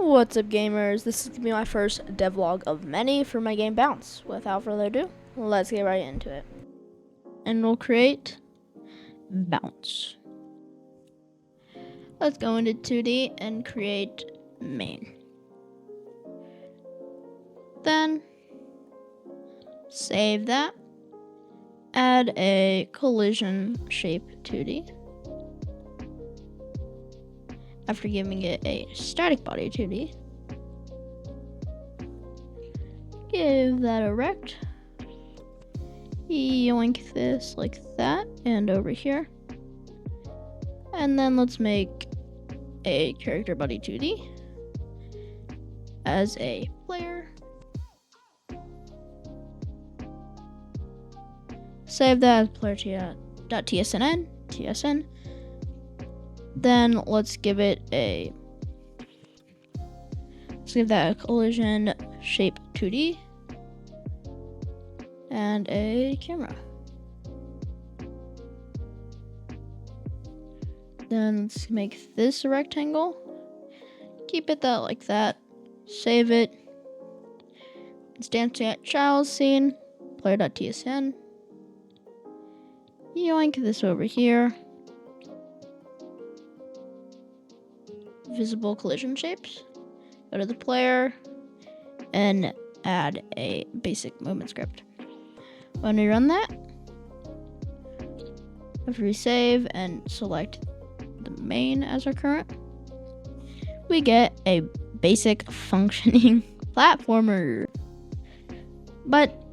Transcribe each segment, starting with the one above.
What's up, gamers? This is going to be my first devlog of many for my game Bounce. Without further ado, let's get right into it. And we'll create Bounce. Let's go into 2D and create main. Then save that. Add a collision shape 2D. After giving it a static body 2D. Give that a rect. Yoink this like that and over here. And then let's make a character body 2D as a player. Save that as player.tsn. Then let's give that a collision shape 2D and a camera. Then let's make this a rectangle. Keep it like that. Save it. It's dancing at child scene. Player.tsn. Yoink this over here. Visible collision shapes. Go to the player and add a basic movement script. When we run that, after we save and select the main as our current, we get a basic functioning platformer. But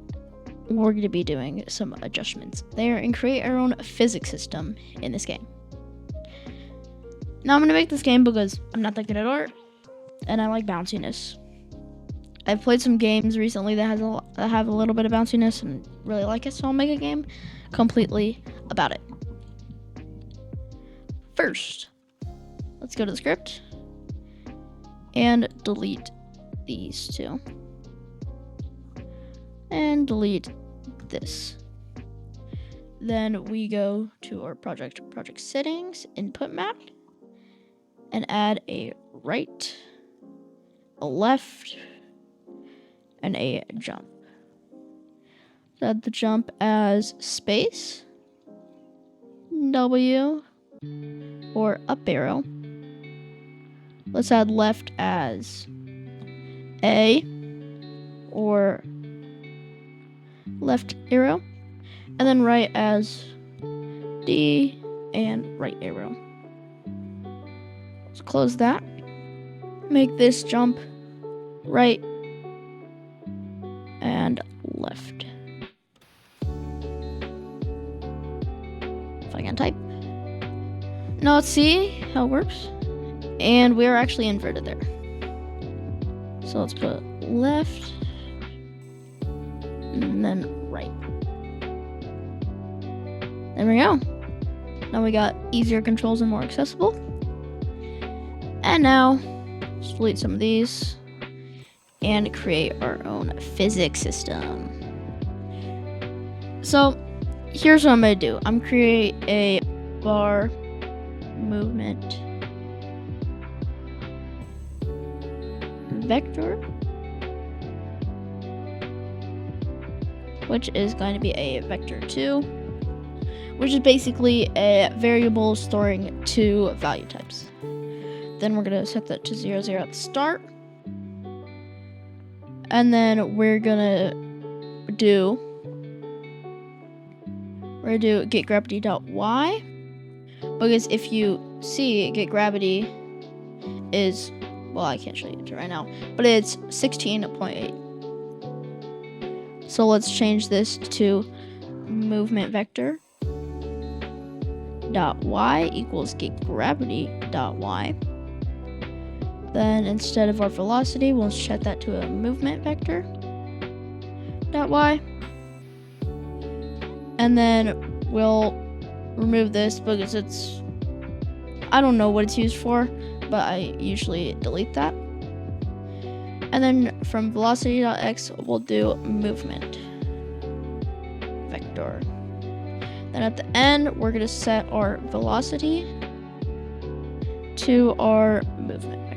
we're going to be doing some adjustments there and create our own physics system in this game. Now I'm going to make this game because I'm not that good at art and I like bounciness. I've played some games recently that have a little bit of bounciness and really like it, so I'll make a game completely about it. First, let's go to the script and delete these two. And delete this. Then we go to our project settings, input map, and add a right, a left, and a jump. Add the jump as space, W, or up arrow. Let's add left as A, or left arrow, and then right as D and right arrow. Let's close that. Make this jump right and left. If I can type. Now let's see how it works. And we're actually inverted there. So let's put left and then right. There we go. Now we got easier controls and more accessible. And now let's delete some of these and create our own physics system. So here's what I'm gonna do. I'm create a bar movement vector, which is going to be a vector 2, which is basically a variable storing two value types. Then we're gonna set that to 0, 0 at the start. And then we're gonna do get gravity.y, because if you see get gravity is, well, I can't show you it right now, but it's 16.8. So let's change this to movement vector dot y equals get gravity dot y. Then instead of our velocity, we'll set that to a movement vector dot y. And then we'll remove this because I don't know what it's used for, but I usually delete that. And then from velocity.x, we'll do movement vector. Then at the end, we're going to set our velocity to our movement vector.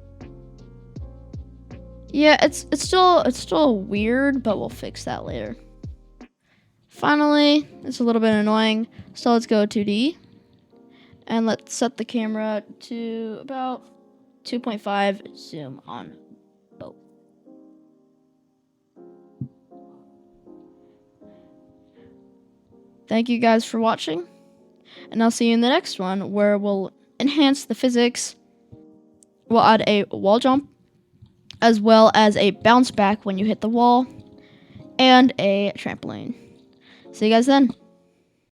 Yeah, it's still weird, but we'll fix that later. Finally, it's a little bit annoying, so let's go 2D. And let's set the camera to about 2.5 zoom on both. Thank you guys for watching, and I'll see you in the next one where we'll enhance the physics. We'll add a wall jump, as well as a bounce back when you hit the wall, and a trampoline. See you guys then.